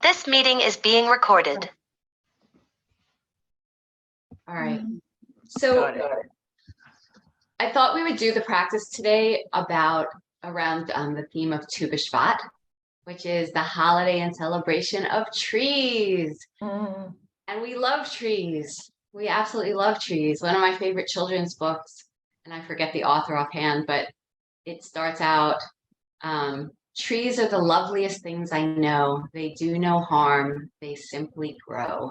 This meeting is being recorded. All right. So I thought we would do the practice today around the theme of Tu B'Shvat, which is the holiday and celebration of trees. And we love trees. We absolutely love trees. One of my favorite children's books, and I forget the author offhand, but it starts out, trees are the loveliest things I know. They do no harm. They simply grow.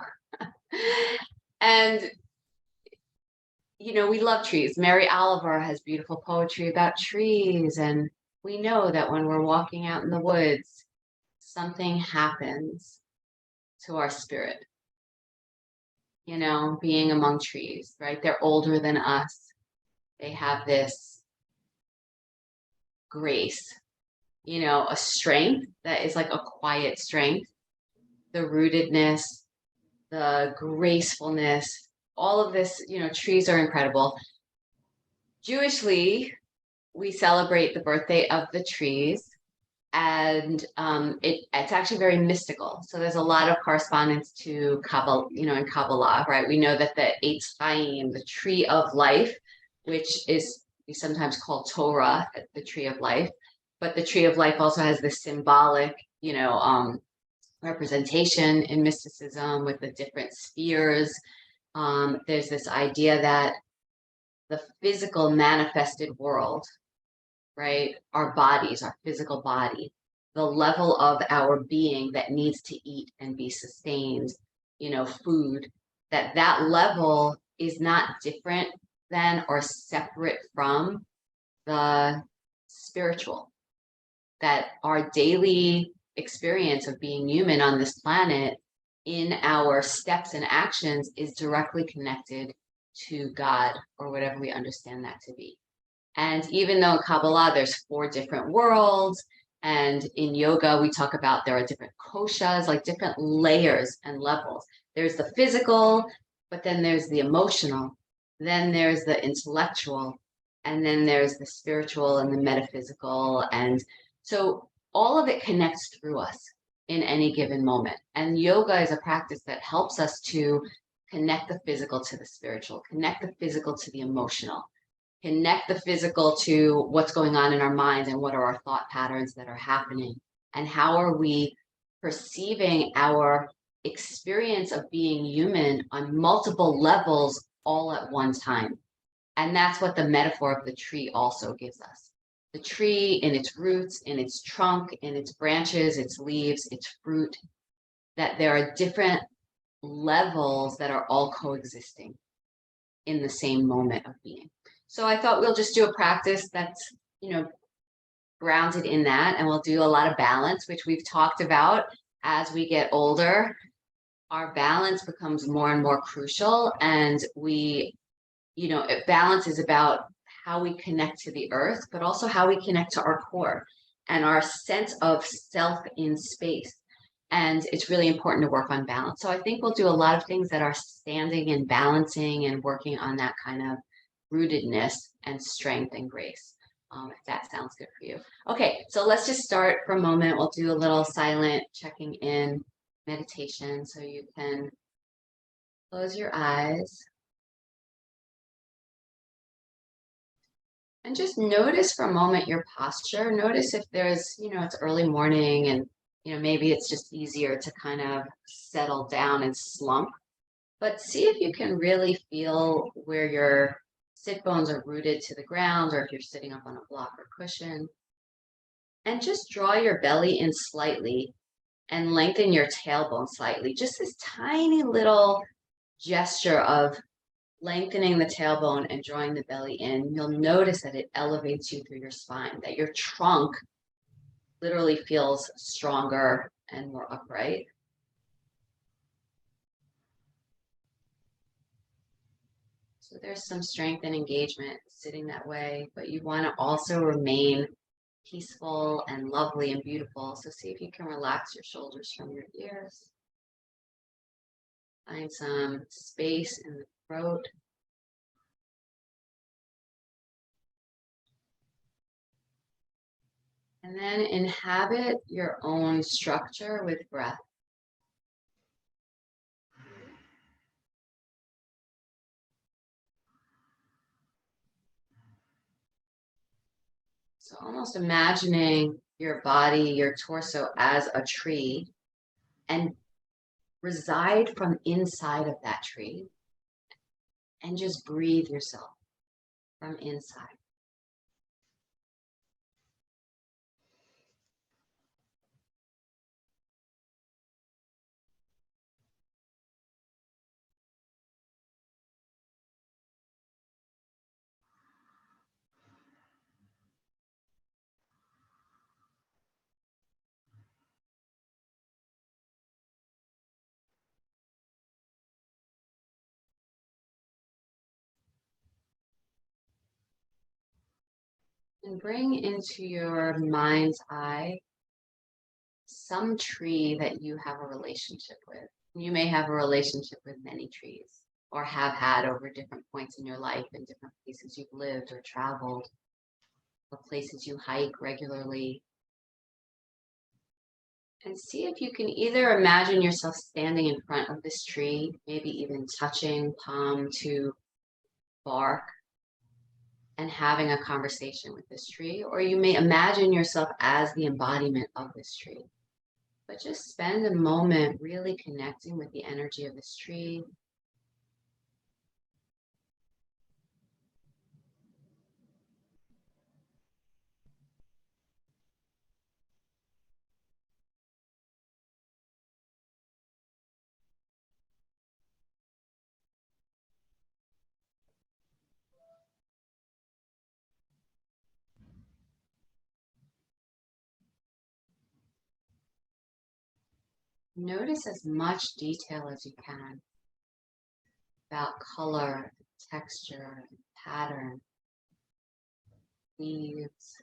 And you know, we love trees. Mary Oliver has beautiful poetry about trees. And we know that when we're walking out in the woods, something happens to our spirit. You know, being among trees, right? They're older than us. They have this grace, you know, a strength that is like a quiet strength, the rootedness, the gracefulness, all of this, you know, trees are incredible. Jewishly, we celebrate the birthday of the trees, and it's actually very mystical. So there's a lot of correspondence to Kabbalah, you know, in Kabbalah, right? We know that the Eitz Chaim, the tree of life, which is we sometimes call Torah, the tree of life, but the tree of life also has this symbolic, you know, representation in mysticism with the different spheres. There's this idea that the physical manifested world, right? Our bodies, our physical body, the level of our being that needs to eat and be sustained, you know, food, that level is not different than or separate from the spiritual. That our daily experience of being human on this planet in our steps and actions is directly connected to God or whatever we understand that to be. And even though in Kabbalah there's 4 different worlds, and in yoga we talk about there are different koshas, like different layers and levels. There's the physical, but then there's the emotional, then there's the intellectual, and then there's the spiritual and the metaphysical. And so all of it connects through us in any given moment. And yoga is a practice that helps us to connect the physical to the spiritual, connect the physical to the emotional, connect the physical to what's going on in our minds and what are our thought patterns that are happening, and how are we perceiving our experience of being human on multiple levels all at one time. And that's what the metaphor of the tree also gives us. The tree in its roots, in its trunk, in its branches, its leaves, its fruit, that there are different levels that are all coexisting in the same moment of being. So I thought we'll just do a practice that's, you know, grounded in that, and we'll do a lot of balance, which we've talked about as we get older. Our balance becomes more and more crucial, and we, you know, balance is about how we connect to the earth, but also how we connect to our core and our sense of self in space. And it's really important to work on balance. So I think we'll do a lot of things that are standing and balancing and working on that kind of rootedness and strength and grace, if that sounds good for you. Okay, so let's just start for a moment. We'll do a little silent checking in meditation, so you can close your eyes and just notice for a moment your posture. Notice if there's, you know, it's early morning and, you know, maybe it's just easier to kind of settle down and slump, but see if you can really feel where your sit bones are rooted to the ground, or if you're sitting up on a block or cushion. And just draw your belly in slightly and lengthen your tailbone slightly. Just this tiny little gesture of lengthening the tailbone and drawing the belly in. You'll notice that it elevates you through your spine, that your trunk literally feels stronger and more upright. So there's some strength and engagement sitting that way, but you want to also remain peaceful and lovely and beautiful. So see if you can relax your shoulders from your ears. Find some space in the throat. And then inhabit your own structure with breath. So almost imagining your body, your torso as a tree, and reside from inside of that tree, and just breathe yourself from inside. And bring into your mind's eye some tree that you have a relationship with. You may have a relationship with many trees, or have had over different points in your life in different places you've lived or traveled, or places you hike regularly. And see if you can either imagine yourself standing in front of this tree, maybe even touching palm to bark, and having a conversation with this tree, or you may imagine yourself as the embodiment of this tree. But just spend a moment really connecting with the energy of this tree. Notice as much detail as you can about color, texture, pattern, leaves.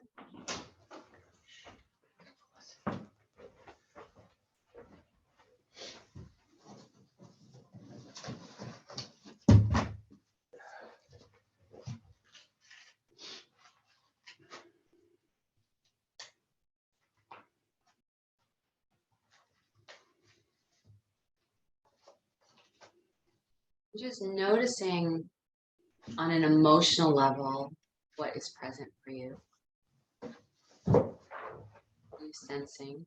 Just noticing on an emotional level what is present for you. You sensing.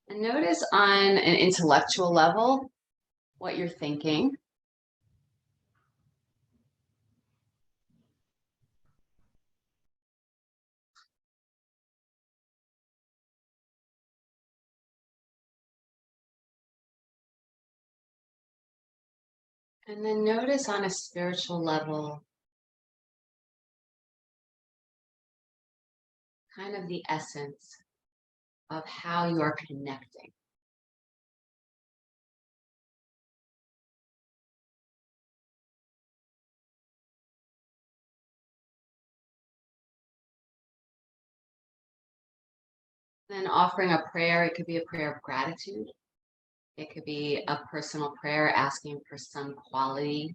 And notice on an intellectual level what you're thinking. And then notice on a spiritual level kind of the essence of how you are connecting. Then offering a prayer, it could be a prayer of gratitude. It could be a personal prayer asking for some quality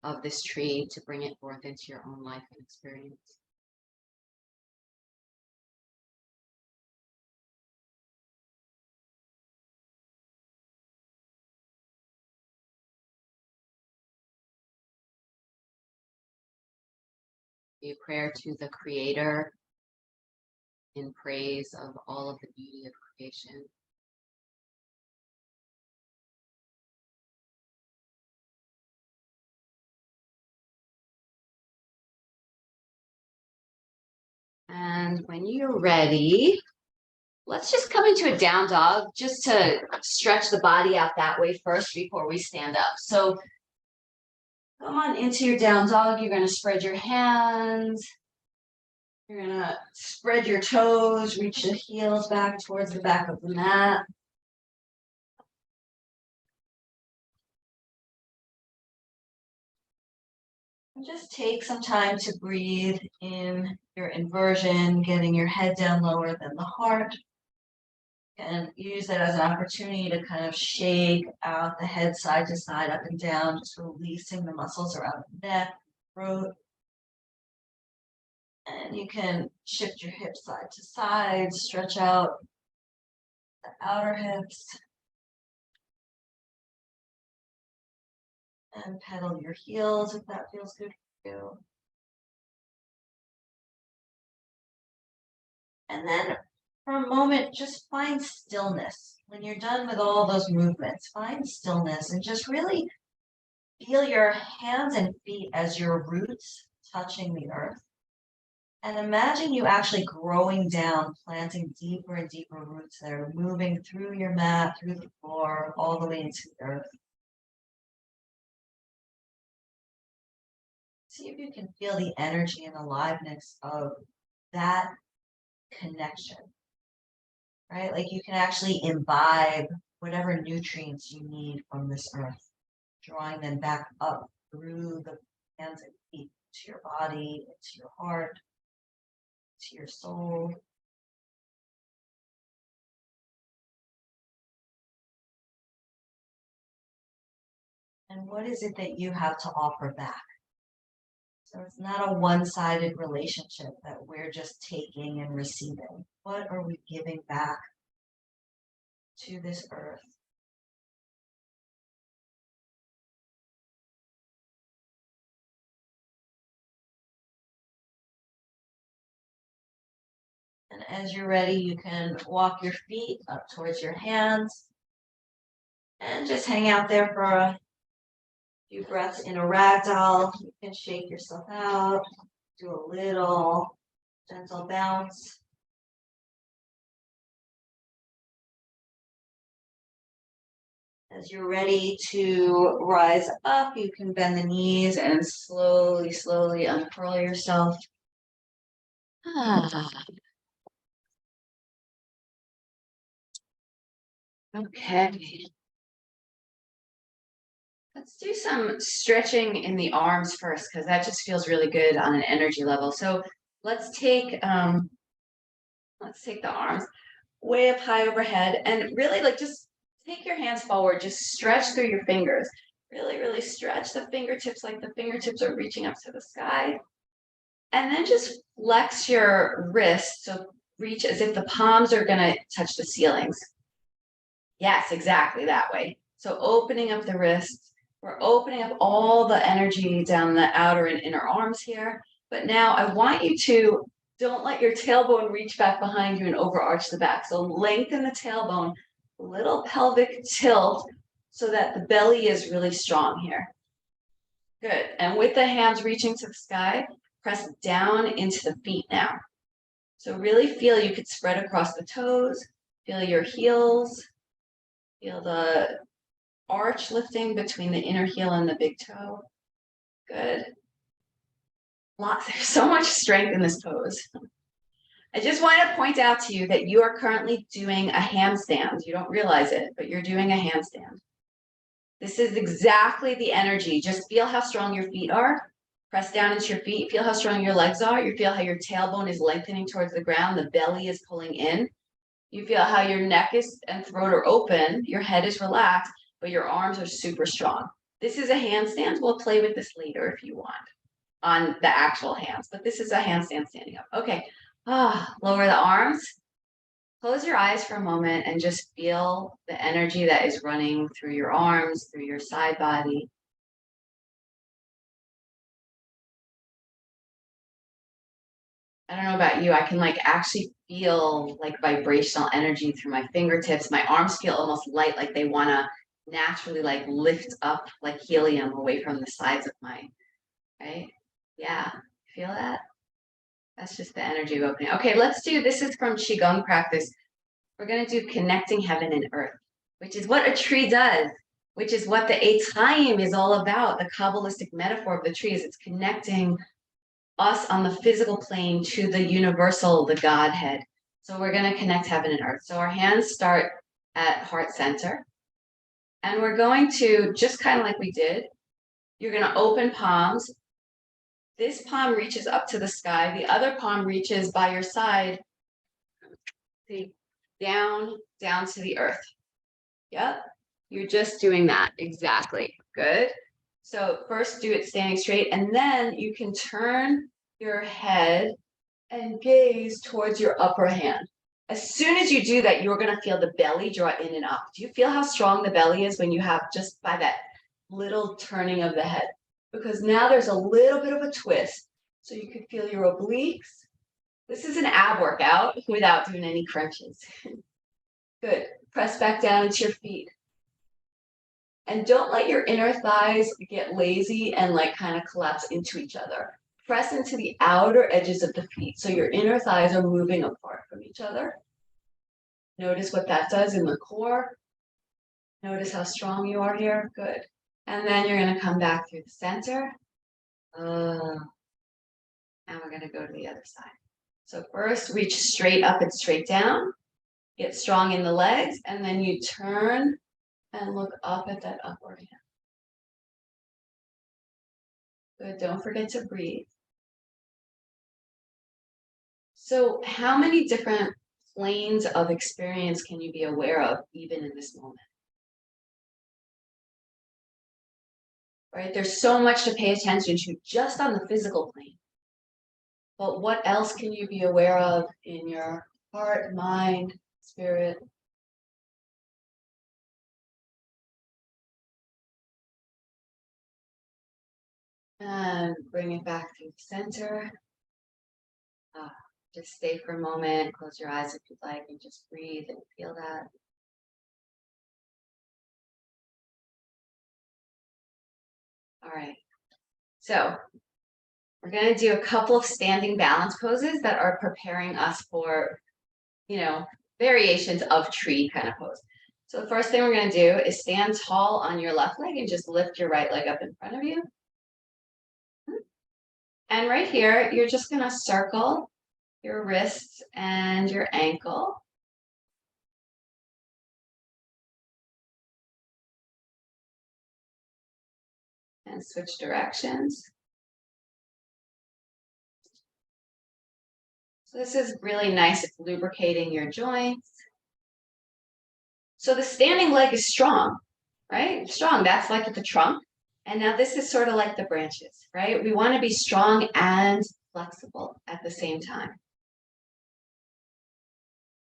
of this tree to bring it forth into your own life and experience. A prayer to the Creator in praise of all of the beauty of creation. And when you're ready, let's just come into a down dog just to stretch the body out that way first before we stand up. So come on into your down dog. You're going to spread your hands. You're going to spread your toes, reach the heels back towards the back of the mat. And just take some time to breathe in your inversion, getting your head down lower than the heart. And use that as an opportunity to kind of shake out the head side to side, up and down, just releasing the muscles around the neck, throat. And you can shift your hips side to side, stretch out the outer hips. And pedal your heels if that feels good for you. And then for a moment, just find stillness. When you're done with all those movements, find stillness and just really feel your hands and feet as your roots touching the earth. And imagine you actually growing down, planting deeper and deeper roots there, moving through your mat, through the floor, all the way into the earth. See if you can feel the energy and aliveness of that connection, right? Like you can actually imbibe whatever nutrients you need from this earth, drawing them back up through the hands and feet to your body, into your heart, to your soul. And what is it that you have to offer back? So it's not a one-sided relationship that we're just taking and receiving. What are we giving back to this earth? And as you're ready, you can walk your feet up towards your hands and just hang out there for a few breaths in a ragdoll. You can shake yourself out, do a little gentle bounce. As you're ready to rise up, you can bend the knees and slowly, slowly uncurl yourself. Okay. Let's do some stretching in the arms first, because that just feels really good on an energy level. So let's take the arms way up high overhead and really like just take your hands forward, just stretch through your fingers. Really, really stretch the fingertips like the fingertips are reaching up to the sky. And then just flex your wrists, so reach as if the palms are gonna touch the ceilings. Yes, exactly that way. So opening up the wrists, we're opening up all the energy down the outer and inner arms here. But now I want you to don't let your tailbone reach back behind you and overarch the back. So lengthen the tailbone, little pelvic tilt so that the belly is really strong here. Good. And with the hands reaching to the sky, press down into the feet now. So really feel you could spread across the toes, feel your heels, feel the arch lifting between the inner heel and the big toe. Good. There's so much strength in this pose. I just want to point out to you that you are currently doing a handstand. You don't realize it, but you're doing a handstand. This is exactly the energy. Just feel how strong your feet are. Press down into your feet. Feel how strong your legs are. You feel how your tailbone is lengthening towards the ground. The belly is pulling in. You feel how your neck and throat are open. Your head is relaxed, but your arms are super strong. This is a handstand. We'll play with this later if you want on the actual hands, but this is a handstand standing up. Okay. Lower the arms. Close your eyes for a moment and just feel the energy that is running through your arms, through your side body. I don't know about you, I can like actually feel like vibrational energy through my fingertips. My arms feel almost light, like they want to naturally like lift up like helium away from the sides of mine, right? Yeah, feel that? That's just the energy of opening. Okay, this is from Qigong practice. We're going to do connecting heaven and earth, which is what a tree does, which is what the Eitz Chaim is all about. The Kabbalistic metaphor of the tree is it's connecting us on the physical plane to the universal, the Godhead. So we're going to connect heaven and earth. So our hands start at heart center. And we're going to, just kind of like we did, you're going to open palms. This palm reaches up to the sky. The other palm reaches by your side. See, down to the earth. Yep. You're just doing that. Exactly. Good. So first do it standing straight, and then you can turn your head and gaze towards your upper hand. As soon as you do that, you're going to feel the belly draw in and up. Do you feel how strong the belly is when you have just by that little turning of the head? Because now there's a little bit of a twist. So you could feel your obliques. This is an ab workout without doing any crunches. Good. Press back down into your feet. And don't let your inner thighs get lazy and like kind of collapse into each other. Press into the outer edges of the feet so your inner thighs are moving apart from each other. Notice what that does in the core. Notice how strong you are here. Good. And then you're going to come back through the center. And we're going to go to the other side. So first, reach straight up and straight down. Get strong in the legs. And then you turn and look up at that upward hand. Good. Don't forget to breathe. So how many different planes of experience can you be aware of even in this moment? Right? There's so much to pay attention to just on the physical plane. But what else can you be aware of in your heart, mind, spirit? And bring it back to the center. Just stay for a moment, close your eyes if you'd like, and just breathe and feel that. All right, so we're going to do a couple of standing balance poses that are preparing us for, variations of tree kind of pose. So the first thing we're going to do is stand tall on your left leg and just lift your right leg up in front of you. And right here, you're just going to circle your wrists and your ankle. And switch directions. So this is really nice. It's lubricating your joints. So the standing leg is strong, right? Strong, that's like at the trunk. And now this is sort of like the branches, right? We want to be strong and flexible at the same time.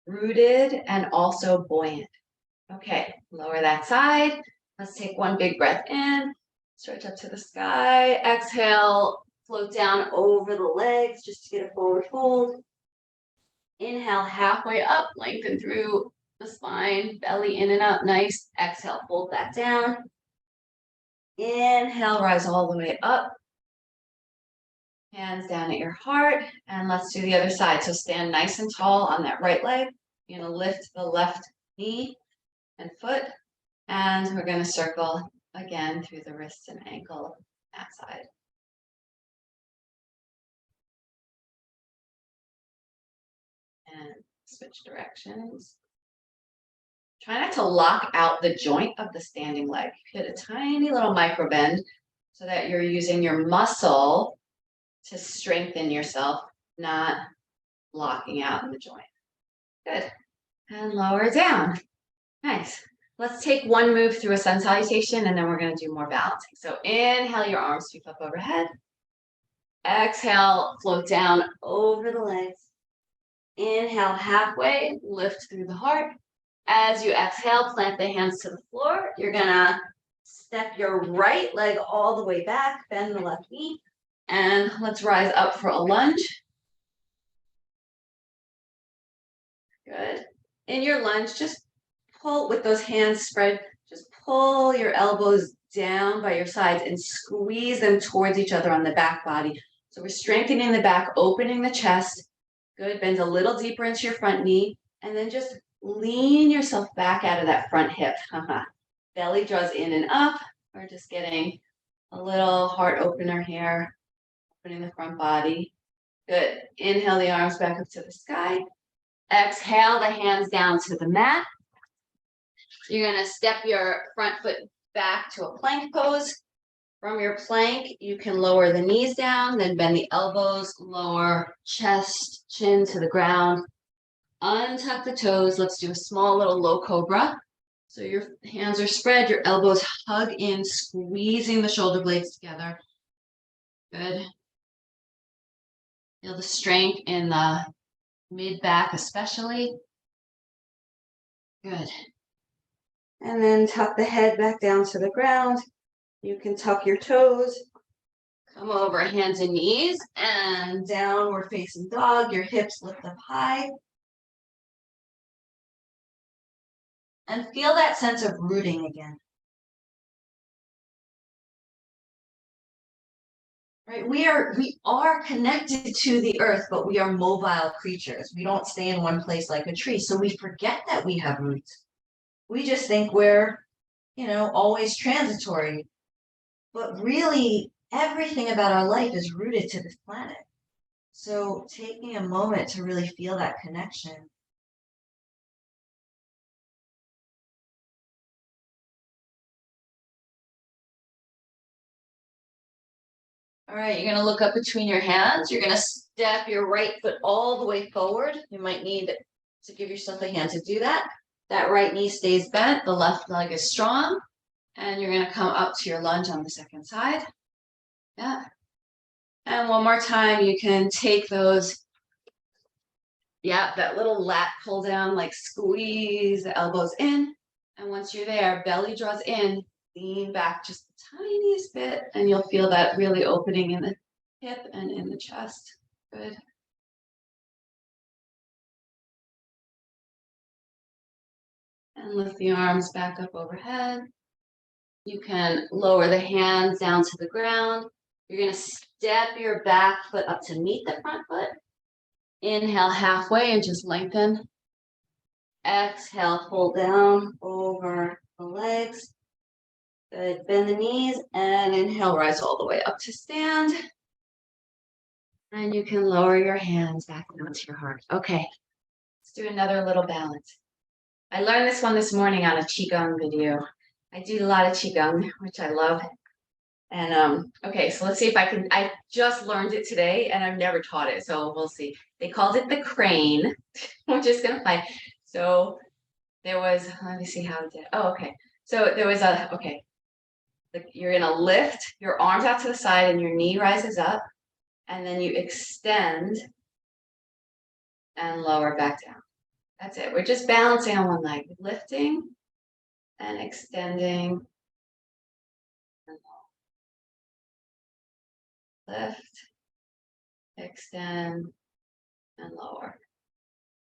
Rooted and also buoyant. Okay, lower that side. Let's take one big breath in. Stretch up to the sky. Exhale, float down over the legs just to get a forward fold. Inhale, halfway up, lengthen through the spine, belly in and up, nice. Exhale, fold that down. Inhale, rise all the way up. Hands down at your heart, and let's do the other side. So stand nice and tall on that right leg. You're going to lift the left knee and foot, and we're going to circle again through the wrists and ankle that side. And switch directions. Try not to lock out the joint of the standing leg. Hit a tiny little micro bend so that you're using your muscle to strengthen yourself, not locking out in the joint. Good. And lower down. Nice. Let's take one move through a sun salutation, and then we're going to do more balancing. So inhale, your arms sweep up overhead. Exhale, float down over the legs. Inhale, halfway, lift through the heart. As you exhale, plant the hands to the floor. You're going to step your right leg all the way back, bend the left knee, and let's rise up for a lunge. Good. In your lunge, just pull with those hands spread, just pull your elbows down by your sides and squeeze them towards each other on the back body. So we're strengthening the back, opening the chest. Good. Bend a little deeper into your front knee, and then just lean yourself back out of that front hip. Belly draws in and up. We're just getting a little heart opener here, opening the front body. Good. Inhale the arms back up to the sky. Exhale the hands down to the mat. You're going to step your front foot back to a plank pose. From your plank, you can lower the knees down, then bend the elbows, lower chest, chin to the ground. Untuck the toes. Let's do a small little low cobra. So your hands are spread, your elbows hug in, squeezing the shoulder blades together. Good. Feel the strength in the mid back especially. Good. And then tuck the head back down to the ground. You can tuck your toes. Come over hands and knees and downward facing dog. Your hips lift up high. And feel that sense of rooting again. Right? We are connected to the earth, but we are mobile creatures. We don't stay in one place like a tree. So we forget that we have roots. We just think we're, always transitory. But really, everything about our life is rooted to this planet. So taking a moment to really feel that connection. All right, you're going to look up between your hands. You're going to step your right foot all the way forward. You might need to give yourself a hand to do that. That right knee stays bent. The left leg is strong. And you're going to come up to your lunge on the second side. Yeah. And one more time, you can take those, that little lat pull down, like squeeze the elbows in. And once you're there, belly draws in, lean back just the tiniest bit, and you'll feel that really opening in the hip and in the chest. Good. And lift the arms back up overhead. You can lower the hands down to the ground. You're going to step your back foot up to meet the front foot. Inhale halfway and just lengthen. Exhale, pull down over the legs. Good. Bend the knees and inhale, rise all the way up to stand. And you can lower your hands back down to your heart. Okay, let's do another little balance. I learned this one this morning on a Qigong video. I do a lot of Qigong, which I love. And okay, so let's see if I just learned it today and I've never taught it, so we'll see. They called it the crane, which is gonna find. So there was, let me see how it did. Oh, okay. So there was you're gonna lift your arms out to the side and your knee rises up, and then you extend and lower back down. That's it. We're just balancing on one leg, lifting and extending. Lift, extend, and lower.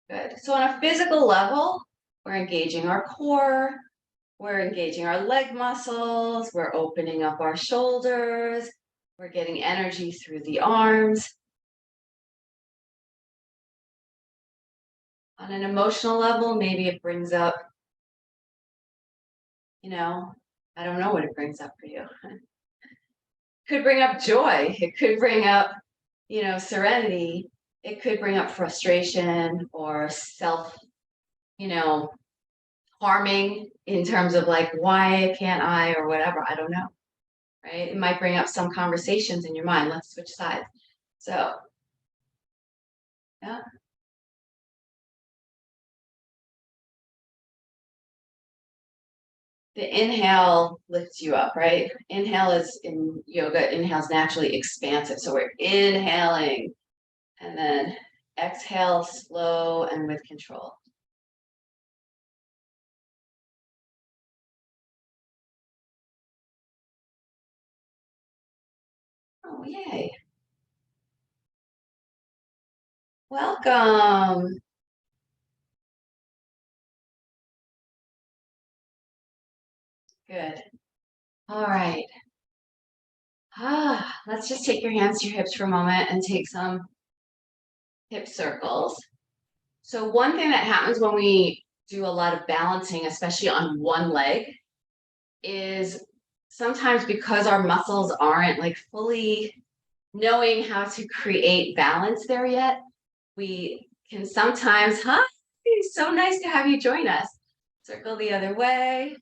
Good. So on a physical level, we're engaging our core, we're engaging our leg muscles, we're opening up our shoulders, we're getting energy through the arms. On an emotional level, maybe it brings up, I don't know what it brings up for you. Could bring up joy. It could bring up, serenity. It could bring up frustration or self, harming in terms of like, why can't I, or whatever. I don't know. Right? It might bring up some conversations in your mind. Let's switch sides. So, yeah. The inhale lifts you up, right? Inhale is in yoga, inhale's naturally expansive. So we're inhaling and then exhale slow and with control. Oh, yay. Welcome. Good. All right. Let's just take your hands to your hips for a moment and take some hip circles. So one thing that happens when we do a lot of balancing, especially on one leg, is sometimes because our muscles aren't like fully knowing how to create balance there yet, we can sometimes, it's so nice to have you join us. Circle the other way.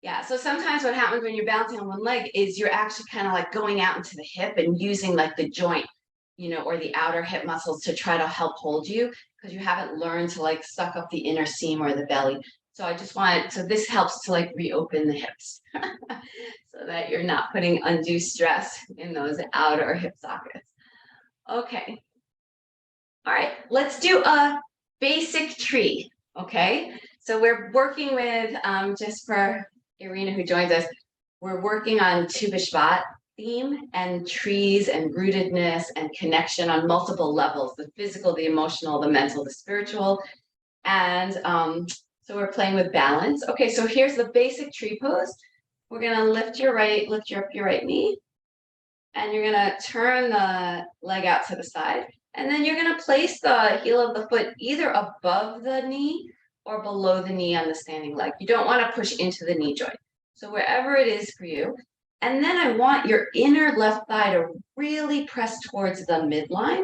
Yeah, so sometimes what happens when you're balancing on one leg is you're actually kind of like going out into the hip and using like the joint, or the outer hip muscles to try to help hold you, because you haven't learned to like suck up the inner seam or the belly. So I just so this helps to like reopen the hips so that you're not putting undue stress in those outer hip sockets. Okay. All right, let's do a basic tree. Okay, so we're working with, just for Irina who joins us, we're working on Tu B'Shvat theme and trees and rootedness and connection on multiple levels, the physical, the emotional, the mental, the spiritual. And so we're playing with balance. Okay, so here's the basic tree pose. We're gonna lift your right knee, and you're gonna turn the leg out to the side. And then you're gonna place the heel of the foot either above the knee or below the knee on the standing leg. You don't wanna push into the knee joint. So wherever it is for you. And then I want your inner left thigh to really press towards the midline.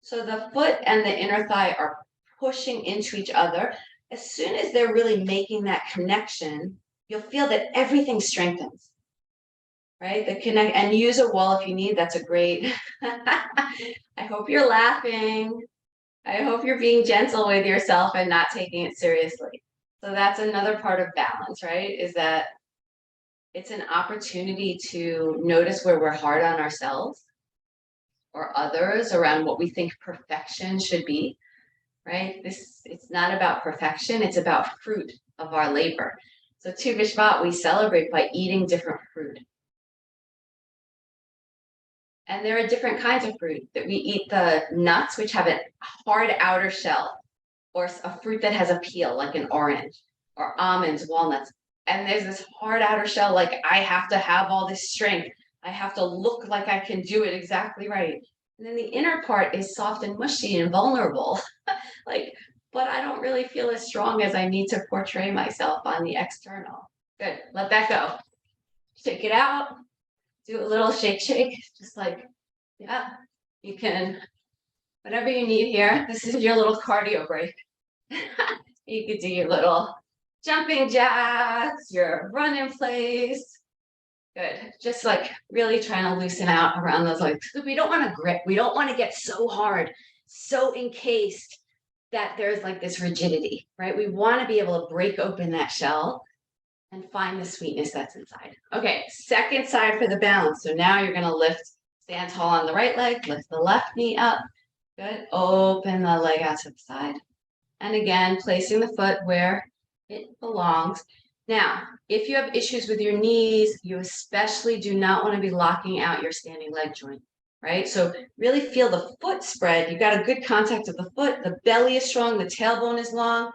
So the foot and the inner thigh are pushing into each other. As soon as they're really making that connection, you'll feel that everything strengthens. Right? The connect, and use a wall if you need. That's a great. I hope you're laughing. I hope you're being gentle with yourself and not taking it seriously. So that's another part of balance, right? Is that it's an opportunity to notice where we're hard on ourselves or others around what we think perfection should be, right? It's not about perfection, it's about fruit of our labor. So Tu B'Shvat, we celebrate by eating different fruit. And there are different kinds of fruit that we eat. The nuts, which have a hard outer shell, or a fruit that has a peel, like an orange, or almonds, walnuts. And there's this hard outer shell, like I have to have all this strength. I have to look like I can do it exactly right. And then the inner part is soft and mushy and vulnerable. Like, but I don't really feel as strong as I need to portray myself on the external. Good, let that go. Shake it out. Do a little shake, just like, yeah, you can, whatever you need here. This is your little cardio break. You could do your little jumping jacks, your run in place. Good, just like really trying to loosen out around those legs. We don't want to grip, we don't want to get so hard, so encased that there's like this rigidity, right? We want to be able to break open that shell and find the sweetness that's inside. Okay, second side for the balance. So now you're gonna lift, stand tall on the right leg, lift the left knee up. Good, open the leg out to the side. And again, placing the foot where it belongs. Now, if you have issues with your knees, you especially do not want to be locking out your standing leg joint, right? So really feel the foot spread. You got a good contact of the foot, the belly is strong, the tailbone is long.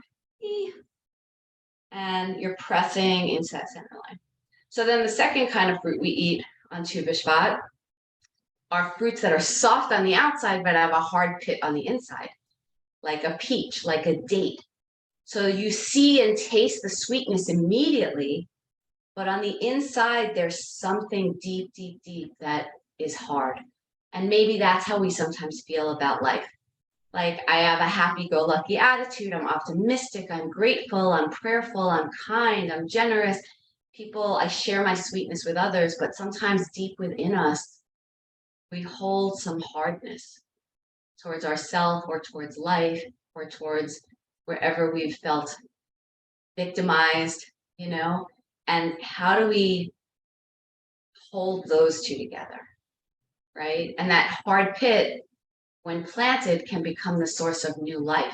And you're pressing into that center line. So then the second kind of fruit we eat on Tu B'Shvat are fruits that are soft on the outside, but have a hard pit on the inside, like a peach, like a date. So you see and taste the sweetness immediately, but on the inside, there's something deep, deep, deep that is hard. And maybe that's how we sometimes feel about life. Like I have a happy-go-lucky attitude, I'm optimistic, I'm grateful, I'm prayerful, I'm kind, I'm generous. People, I share my sweetness with others, but sometimes deep within us, we hold some hardness towards ourselves or towards life or towards wherever we've felt victimized, you know? And how do we hold those two together, right? And that hard pit, when planted, can become the source of new life,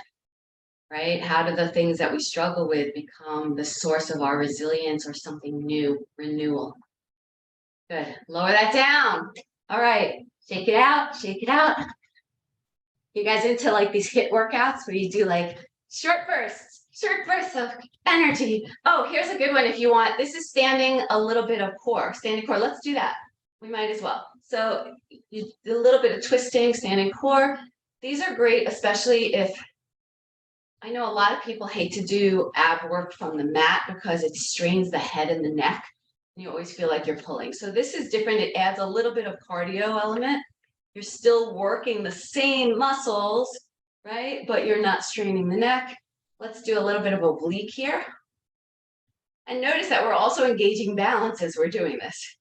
right? How do the things that we struggle with become the source of our resilience or something new, renewal? Good, lower that down. All right, shake it out, shake it out. You guys into like these HIIT workouts where you do like short bursts of energy. Oh, here's a good one if you want. This is standing a little bit of core, standing core. Let's do that. We might as well. So you do a little bit of twisting, standing core. These are great, especially if, I know a lot of people hate to do ab work from the mat because it strains the head and the neck. And you always feel like you're pulling. So this is different. It adds a little bit of cardio element. You're still working the same muscles, right? But you're not straining the neck. Let's do a little bit of oblique here. And notice that we're also engaging balance as we're doing this.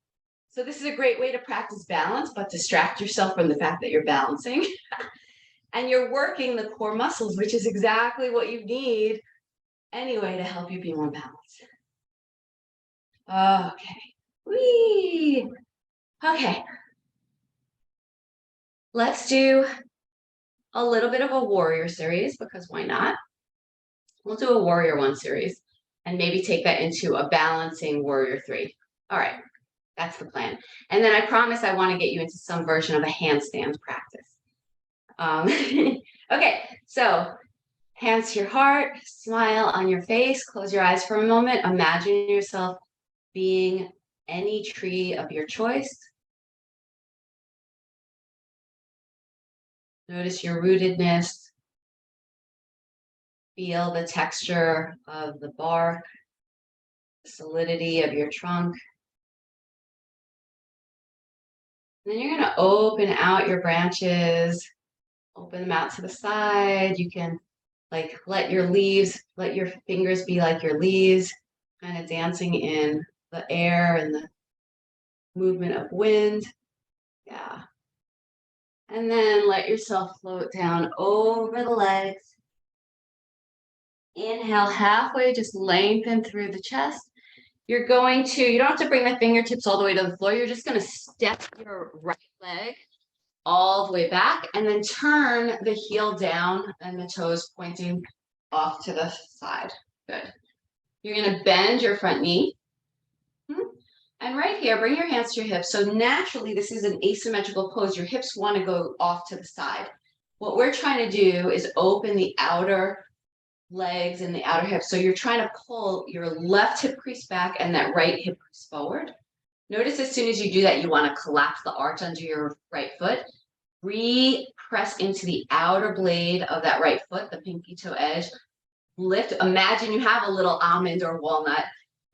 So this is a great way to practice balance, but distract yourself from the fact that you're balancing. And you're working the core muscles, which is exactly what you need anyway to help you be more balanced. Okay. Whee! Okay. let's do a little bit of a warrior series, because why not? We'll do a warrior 1 series and maybe take that into a balancing warrior 3. All right, that's the plan. And then I promise I want to get you into some version of a handstand practice. Okay, so hands to your heart, smile on your face, close your eyes for a moment. Imagine yourself being any tree of your choice. Notice your rootedness. Feel the texture of the bark, the solidity of your trunk. And then you're going to open out your branches, open them out to the side. You can let your fingers be like your leaves, kind of dancing in the air and the movement of wind. Yeah. And then let yourself float down over the legs. Inhale halfway, just lengthen through the chest. You don't have to bring the fingertips all the way to the floor. You're just going to step your right leg all the way back and then turn the heel down and the toes pointing off to the side. Good. You're going to bend your front knee. And right here, bring your hands to your hips. So naturally, this is an asymmetrical pose. Your hips want to go off to the side. What we're trying to do is open the outer legs and the outer hips. So you're trying to pull your left hip crease back and that right hip crease forward. Notice as soon as you do that, you want to collapse the arch under your right foot. Press into the outer blade of that right foot, the pinky toe edge. Lift. Imagine you have a little almond or walnut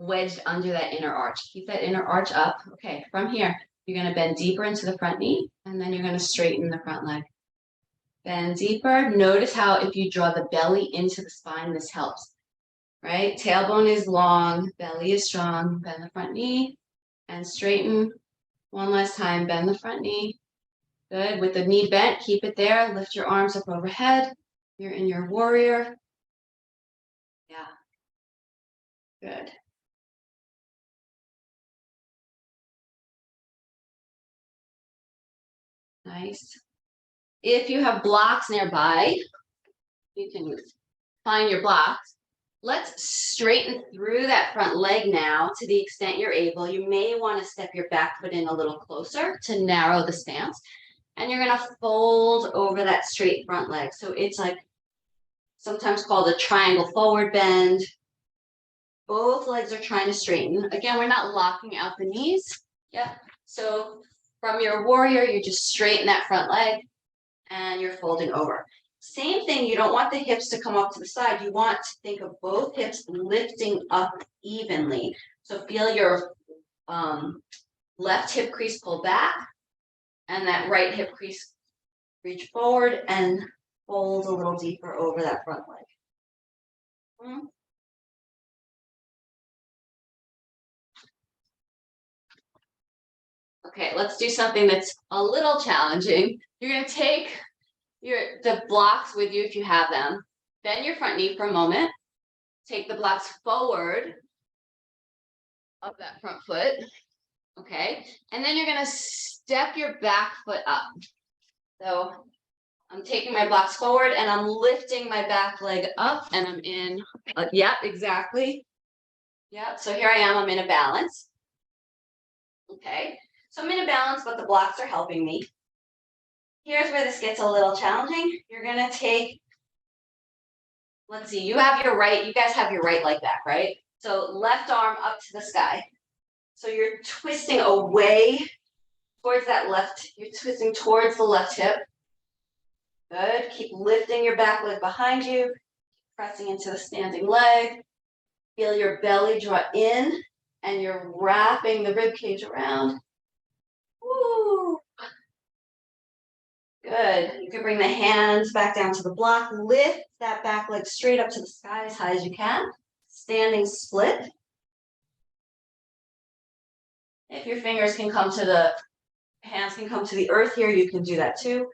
wedged under that inner arch. Keep that inner arch up. Okay, from here, you're going to bend deeper into the front knee, and then you're going to straighten the front leg. Bend deeper. Notice how if you draw the belly into the spine, this helps, right? Tailbone is long, belly is strong. Bend the front knee and straighten. One last time, bend the front knee. Good. With the knee bent, keep it there. Lift your arms up overhead. You're in your warrior. Yeah. Good. Nice. If you have blocks nearby, you can find your blocks. Let's straighten through that front leg now to the extent you're able. You may want to step your back foot in a little closer to narrow the stance. And you're going to fold over that straight front leg. So it's like sometimes called a triangle forward bend. Both legs are trying to straighten. Again, we're not locking out the knees. Yeah. So from your warrior, you just straighten that front leg and you're folding over. Same thing, you don't want the hips to come up to the side. You want to think of both hips lifting up evenly. So feel your left hip crease pull back and that right hip crease reach forward and fold a little deeper over that front leg. Okay, let's do something that's a little challenging. You're going to take the blocks with you if you have them. Bend your front knee for a moment. Take the blocks forward of that front foot. Okay, and then you're going to step your back foot up. So I'm taking my blocks forward and I'm lifting my back leg up and I'm in, yep, exactly. Yep, so here I am, I'm in a balance. Okay, so I'm in a balance, but the blocks are helping me. Here's where this gets a little challenging. You're going to take, let's see, you have your right, you guys have your right leg back, right? So left arm up to the sky. So you're twisting away towards that left, you're twisting towards the left hip. Good. Keep lifting your back leg behind you, pressing into the standing leg. Feel your belly draw in and you're wrapping the rib cage around. Woo. Good. You can bring the hands back down to the block. Lift that back leg straight up to the sky as high as you can. Standing split. If your fingers can come to the, hands can come to the earth here, you can do that too.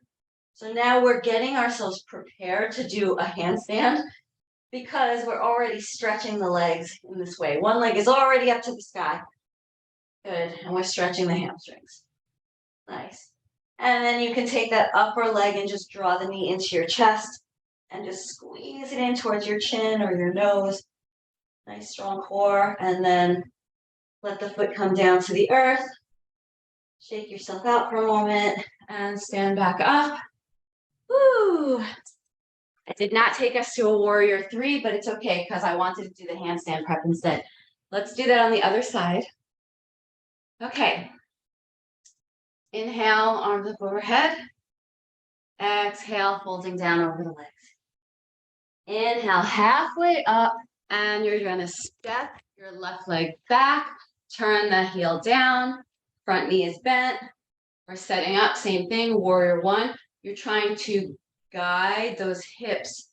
So now we're getting ourselves prepared to do a handstand because we're already stretching the legs in this way. One leg is already up to the sky. Good. And we're stretching the hamstrings. Nice. And then you can take that upper leg and just draw the knee into your chest and just squeeze it in towards your chin or your nose. Nice strong core. And then let the foot come down to the earth. Shake yourself out for a moment and stand back up. Woo! It did not take us to a warrior 3, but it's okay because I wanted to do the handstand prep instead. Let's do that on the other side. Okay. Inhale, arms up overhead. Exhale, folding down over the legs. Inhale, halfway up, and you're going to step your left leg back, turn the heel down, front knee is bent. We're setting up, same thing, warrior 1. You're trying to guide those hips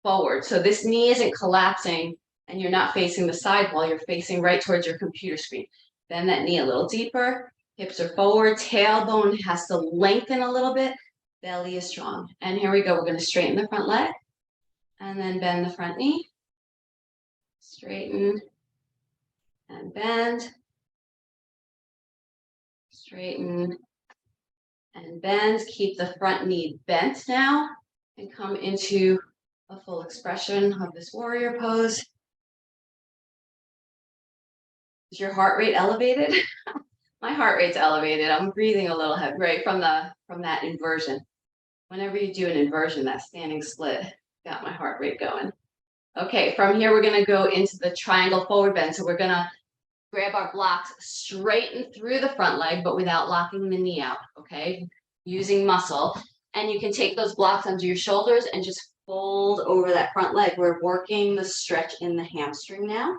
forward. So this knee isn't collapsing and you're not facing the side wall, you're facing right towards your computer screen. Bend that knee a little deeper, hips are forward, tailbone has to lengthen a little bit, belly is strong. And here we go, we're gonna straighten the front leg and then bend the front knee. Straighten and bend. Straighten and bend. Keep the front knee bent now and come into a full expression of this warrior pose. Is your heart rate elevated? My heart rate's elevated. I'm breathing a little heavy, right, from that inversion. Whenever you do an inversion, that standing split, got my heart rate going. Okay, from here, we're gonna go into the triangle forward bend. So we're gonna grab our blocks, straighten through the front leg, but without locking the knee out, okay? Using muscle. And you can take those blocks under your shoulders and just fold over that front leg. We're working the stretch in the hamstring now.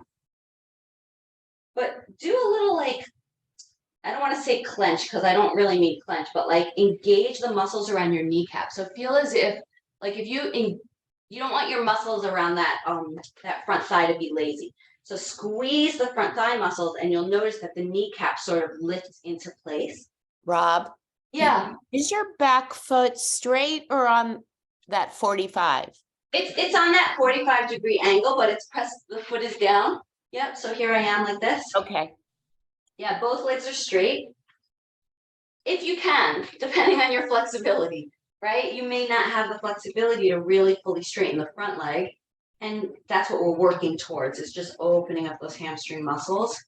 But do a little like, I don't want to say clench because I don't really mean clench, but like engage the muscles around your kneecap. So feel as if, like if you don't want your muscles around that front thigh to be lazy. So squeeze the front thigh muscles and you'll notice that the kneecap sort of lifts into place. Rob? Yeah. Is your back foot straight or on that 45? It's on that 45-degree angle, but it's pressed, the foot is down. Yep, so here I am like this. Okay. Yeah, both legs are straight. If you can, depending on your flexibility, right? You may not have the flexibility to really fully straighten the front leg. And that's what we're working towards, is just opening up those hamstring muscles.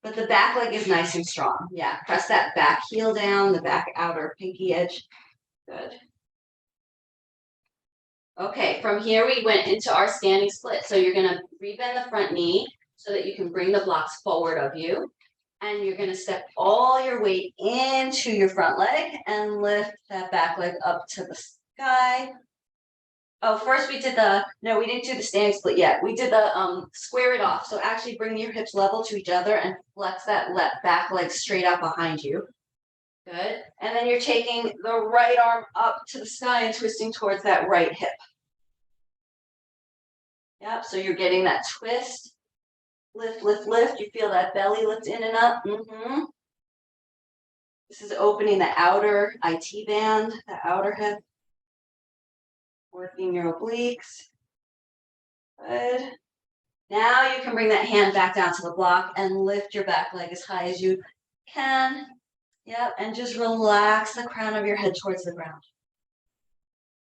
But the back leg is nice and strong. Yeah, press that back heel down, the back outer pinky edge. Good. Okay, from here we went into our standing split. So you're gonna rebend the front knee so that you can bring the blocks forward of you. And you're gonna step all your weight into your front leg and lift that back leg up to the sky. Oh, first we did no, we didn't do the standing split yet. We did the square it off. So actually bring your hips level to each other and flex that back leg straight out behind you. Good. And then you're taking the right arm up to the sky and twisting towards that right hip. Yep, so you're getting that twist. Lift, lift, lift. You feel that belly lift in and up. This is opening the outer IT band, the outer hip. Working your obliques. Good. Now you can bring that hand back down to the block and lift your back leg as high as you can. Yep, and just relax the crown of your head towards the ground.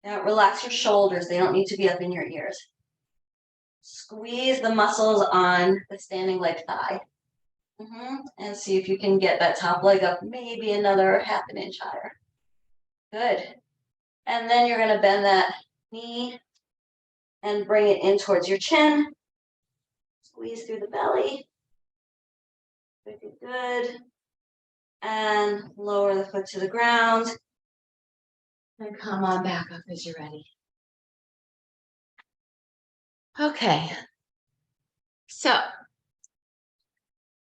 Now relax your shoulders. They don't need to be up in your ears. Squeeze the muscles on the standing leg thigh. And see if you can get that top leg up maybe another ½ an inch higher. Good. And then you're going to bend that knee and bring it in towards your chin. Squeeze through the belly. Good, good, good. And lower the foot to the ground. And come on back up as you're ready. Okay. So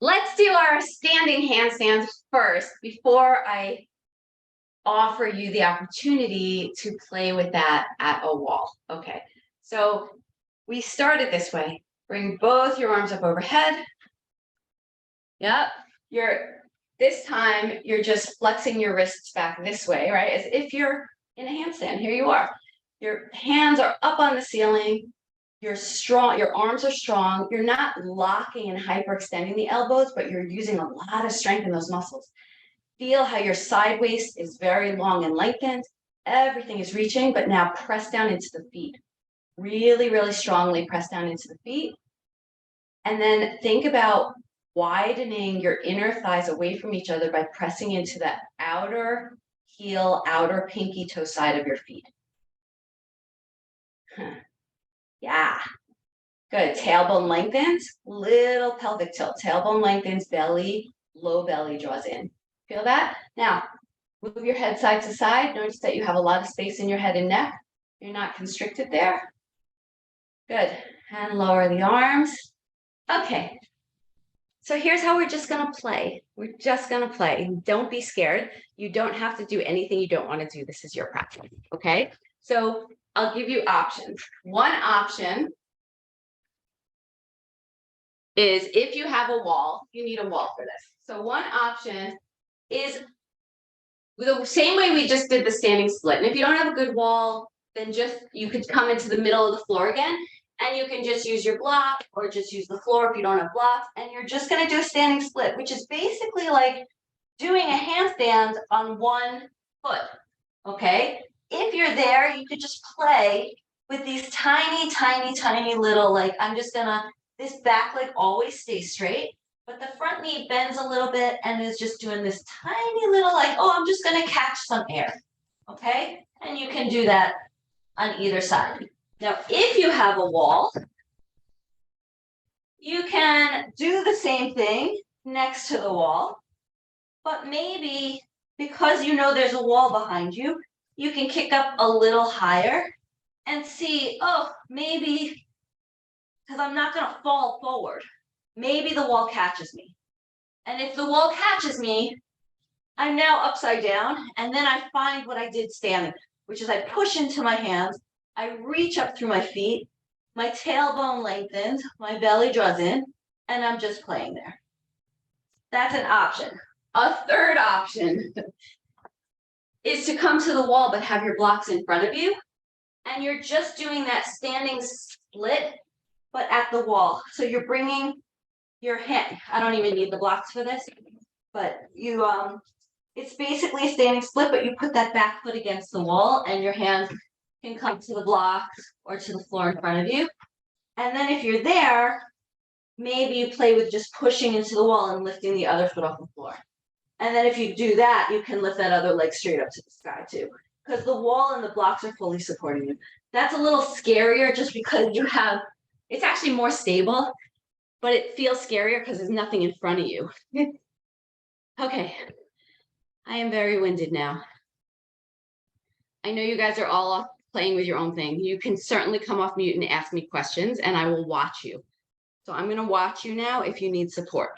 let's do our standing handstands first before I offer you the opportunity to play with that at a wall. Okay, so we started this way. Bring both your arms up overhead. Yep, this time you're just flexing your wrists back this way, right? As if you're in a handstand. Here you are. Your hands are up on the ceiling. You're strong, your arms are strong. You're not locking and hyperextending the elbows, but you're using a lot of strength in those muscles. Feel how your side waist is very long and lengthened. Everything is reaching, but now press down into the feet. Really, really strongly press down into the feet. And then think about widening your inner thighs away from each other by pressing into that outer heel, outer pinky toe side of your feet. Yeah. Good. Tailbone lengthens, little pelvic tilt. Tailbone lengthens, belly, low belly draws in. Feel that? Now, move your head side to side. Notice that you have a lot of space in your head and neck. You're not constricted there. Good. And lower the arms. Okay. So here's how we're just going to play. We're just going to play. Don't be scared. You don't have to do anything you don't want to do. This is your practice. Okay. So I'll give you options. One option is if you have a wall, you need a wall for this. So one option is the same way we just did the standing split. And if you don't have a good wall, then you could come into the middle of the floor again, and you can just use your block or just use the floor if you don't have blocks. And you're just going to do a standing split, which is basically like doing a handstand on one foot. Okay. If you're there, you could just play with these tiny, tiny, tiny little, like, this back leg always stays straight, but the front knee bends a little bit and is just doing this tiny little, like, oh, I'm just going to catch some air. Okay. And you can do that on either side. Now, if you have a wall, you can do the same thing next to the wall, but maybe because you know there's a wall behind you, you can kick up a little higher and see, oh, maybe, because I'm not going to fall forward, maybe the wall catches me. And if the wall catches me, I'm now upside down, and then I find what I did standing, which is I push into my hands, I reach up through my feet, my tailbone lengthens, my belly draws in, and I'm just playing there. That's an option. A third option is to come to the wall but have your blocks in front of you, and you're just doing that standing split, but at the wall. So you're bringing your hand, I don't even need the blocks for this, but you, it's basically a standing split, but you put that back foot against the wall and your hands can come to the blocks or to the floor in front of you. And then if you're there, maybe you play with just pushing into the wall and lifting the other foot off the floor. And then if you do that, you can lift that other leg straight up to the sky too, because the wall and the blocks are fully supporting you. That's a little scarier just because it's actually more stable, but it feels scarier because there's nothing in front of you. Okay, I am very winded now. I know you guys are all playing with your own thing. You can certainly come off mute and ask me questions, and I will watch you. So I'm going to watch you now if you need support.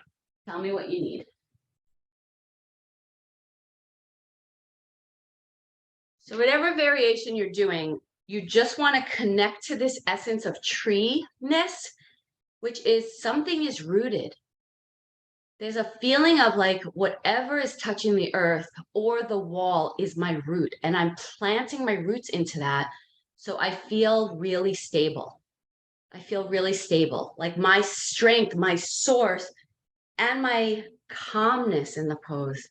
Tell me what you need. So whatever variation you're doing, you just want to connect to this essence of tree-ness, which is something is rooted. There's a feeling of like whatever is touching the earth or the wall is my root, and I'm planting my roots into that. So I feel really stable. I feel really stable, like my strength, my source, and my calmness in the pose,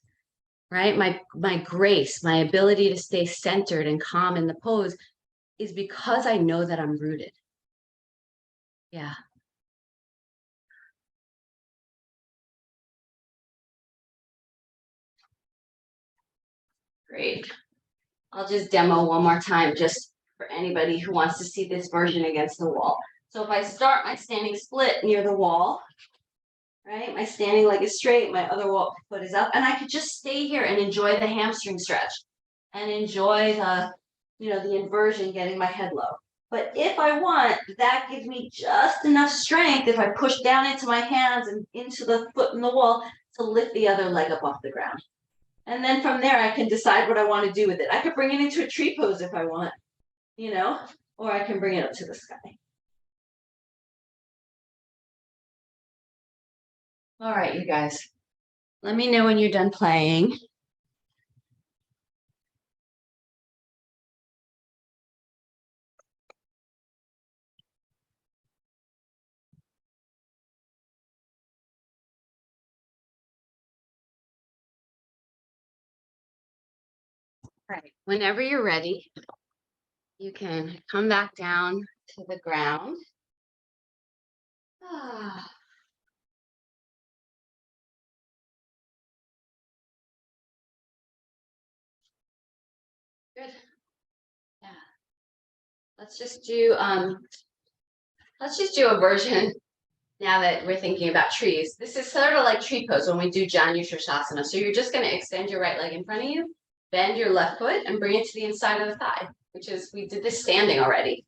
right? My grace, my ability to stay centered and calm in the pose is because I know that I'm rooted. Yeah. Great. I'll just demo one more time just for anybody who wants to see this version against the wall. So if I start my standing split near the wall, right? My standing leg is straight, my other foot is up, and I could just stay here and enjoy the hamstring stretch and enjoy the inversion, getting my head low. But if I want, that gives me just enough strength if I push down into my hands and into the foot in the wall to lift the other leg up off the ground. And then from there, I can decide what I want to do with it. I could bring it into a tree pose if I want, or I can bring it up to the sky. All right, you guys, let me know when you're done playing. Right. Whenever you're ready, you can come back down to the ground. Ah. Good. Yeah. Let's just do a version now that we're thinking about trees. This is sort of like tree pose when we do Janu Shirshasana. So you're just going to extend your right leg in front of you, bend your left foot, and bring it to the inside of the thigh, which is, we did this standing already,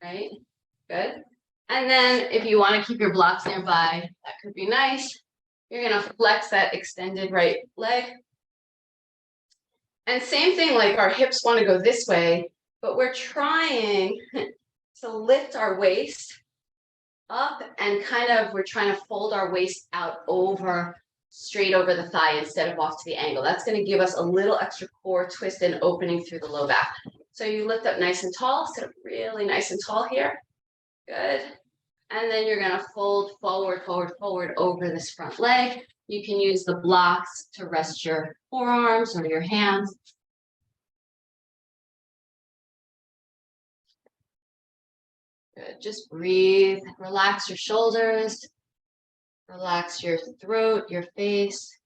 right? Good. And then if you want to keep your blocks nearby, that could be nice. You're going to flex that extended right leg. And same thing, like our hips want to go this way, but we're trying to lift our waist up and we're trying to fold our waist out over, straight over the thigh instead of off to the angle. That's going to give us a little extra core twist and opening through the low back. So you lift up nice and tall, sit up really nice and tall here. Good. And then you're going to fold forward, forward, forward over this front leg. You can use the blocks to rest your forearms or your hands. Good. Just breathe, relax your shoulders, relax your throat, your face.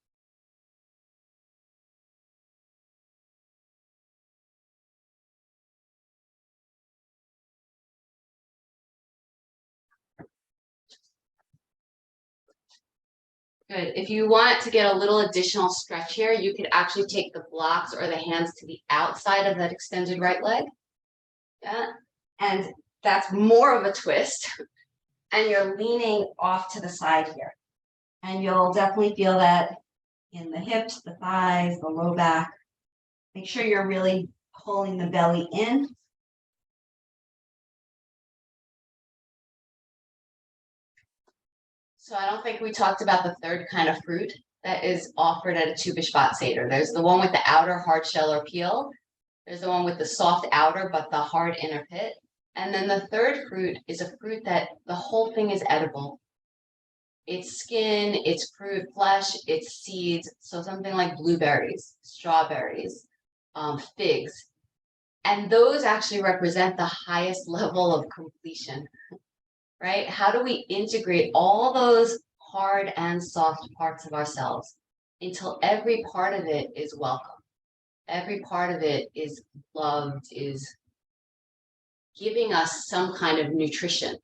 Good. If you want to get a little additional stretch here, you could actually take the blocks or the hands to the outside of that extended right leg. Yeah. And that's more of a twist. And you're leaning off to the side here. And you'll definitely feel that in the hips, the thighs, the low back. Make sure you're really pulling the belly in. So I don't think we talked about the third kind of fruit that is offered at a Tu B'Shvat Seder. There's the one with the outer hard shell or peel. There's the one with the soft outer but the hard inner pit. And then the third fruit is a fruit that the whole thing is edible. It's skin, it's fruit, flesh, it's seeds. So something like blueberries, strawberries, figs. And those actually represent the highest level of completion. Right? How do we integrate all those hard and soft parts of ourselves until every part of it is welcome? Every part of it is loved, is giving us some kind of nutrition.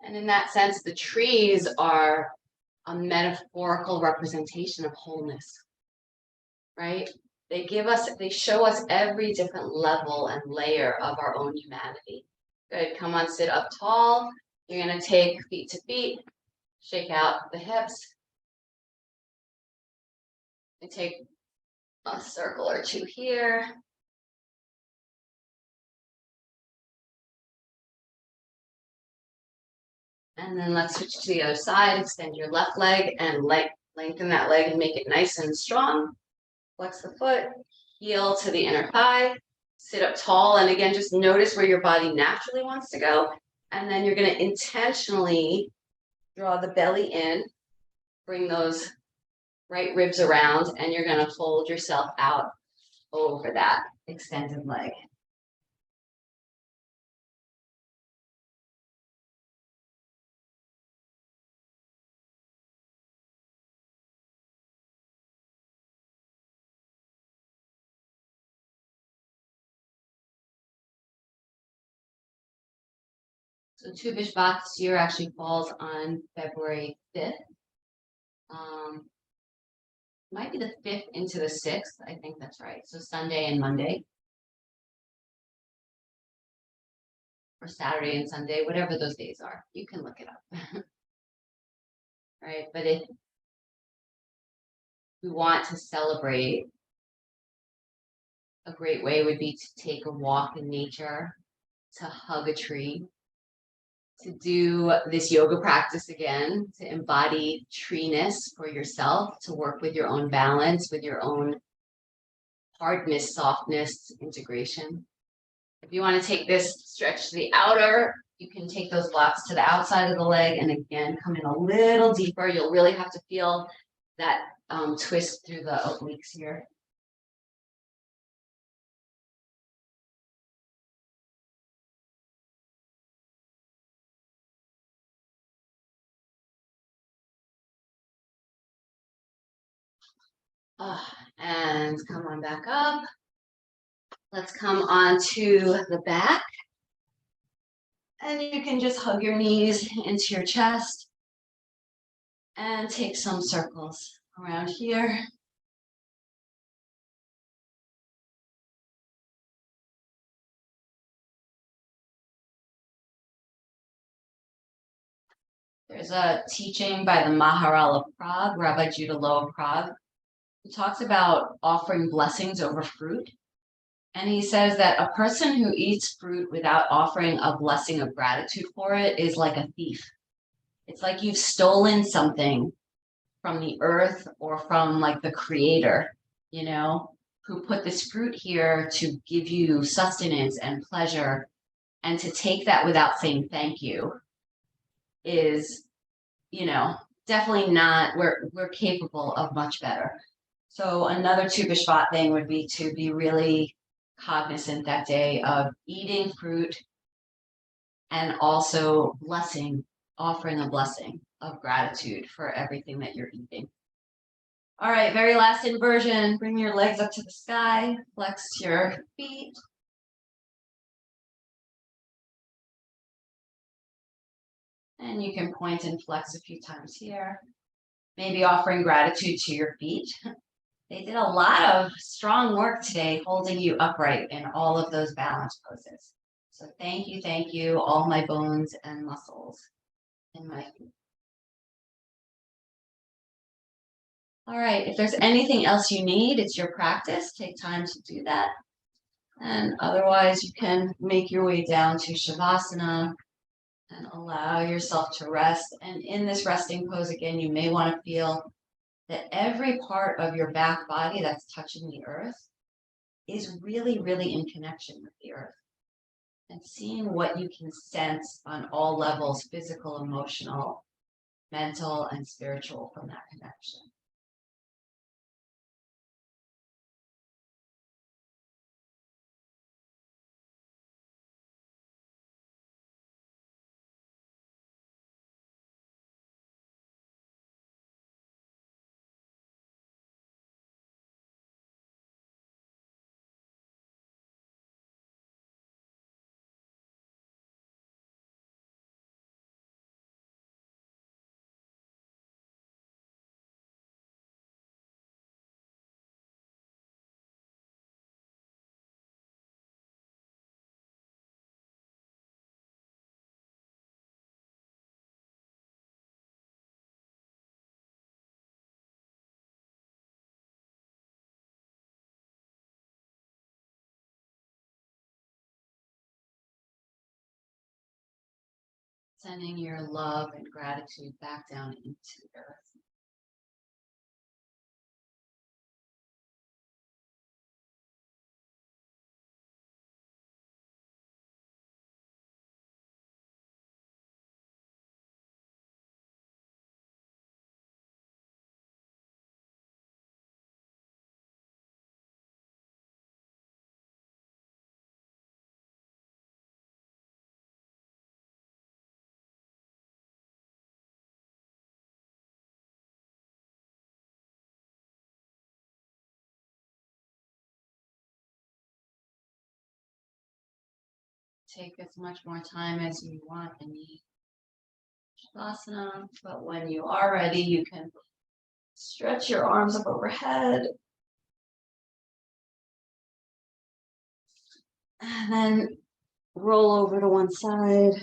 And in that sense, the trees are a metaphorical representation of wholeness, right? They show us every different level and layer of our own humanity. Good, come on, sit up tall. You're gonna take feet to feet, shake out the hips, and take a circle or two here. And then let's switch to the other side. Extend your left leg and lengthen that leg and make it nice and strong. Flex the foot, heel to the inner thigh, sit up tall. And again, just notice where your body naturally wants to go. And then you're going to intentionally draw the belly in, bring those right ribs around, and you're going to fold yourself out over that extended leg. So Tu B'Shvat this year actually falls on February 5th. Might be the 5th into the 6th. I think that's right. So Sunday and Monday. Or Saturday and Sunday, whatever those days are. You can look it up. Right, but if we want to celebrate, a great way would be to take a walk in nature, to hug a tree, to do this yoga practice again, to embody treeness for yourself, to work with your own balance, with your own hardness, softness, integration. If you want to take this stretch to the outer, you can take those blocks to the outside of the leg and again, come in a little deeper. You'll really have to feel that twist through the obliques here. And come on back up. Let's come on to the back. And you can just hug your knees into your chest and take some circles around here. There's a teaching by the Maharal of Prague, Rabbi Judah Low of Prague, who talks about offering blessings over fruit. And he says that a person who eats fruit without offering a blessing of gratitude for it is like a thief. It's like you've stolen something from the earth or from like the creator, you know, who put this fruit here to give you sustenance and pleasure. And to take that without saying thank you is, you know, definitely not, we're capable of much better. So another Tu B'Shvat thing would be to be really cognizant that day of eating fruit and also offering a blessing of gratitude for everything that you're eating. All right, very last inversion. Bring your legs up to the sky, flex your feet. And you can point and flex a few times here. Maybe offering gratitude to your feet. They did a lot of strong work today, holding you upright in all of those balance poses. So thank you, all my bones and muscles in my feet. All right, if there's anything else you need, it's your practice. Take time to do that. And otherwise, you can make your way down to Shavasana and allow yourself to rest. And in this resting pose, again, you may want to feel that every part of your back body that's touching the earth is really, really in connection with the earth. And seeing what you can sense on all levels, physical, emotional, mental, and spiritual from that connection. Sending your love and gratitude back down into the earth. Take as much more time as you want in the Shavasana, but when you are ready, you can stretch your arms up overhead. And then roll over to one side.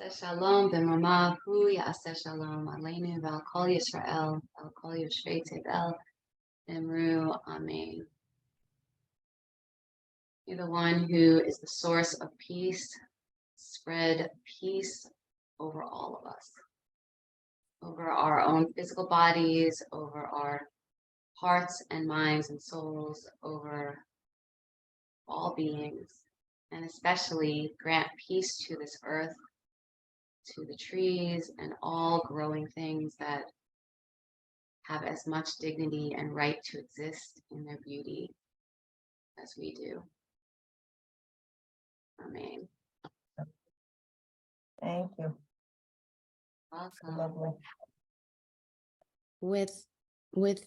Shalom b'mamav hu ya'aseh shalom aleinu v'al kol Yisrael v'al kol yoshvei tevel emru amen. You're the one who is the source of peace. Spread peace over all of us, over our own physical bodies, over our hearts and minds and souls, over all beings, and especially grant peace to this earth, to the trees, and all growing things that have as much dignity and right to exist in their beauty as we do. Amen. Thank you. Welcome. Lovely. With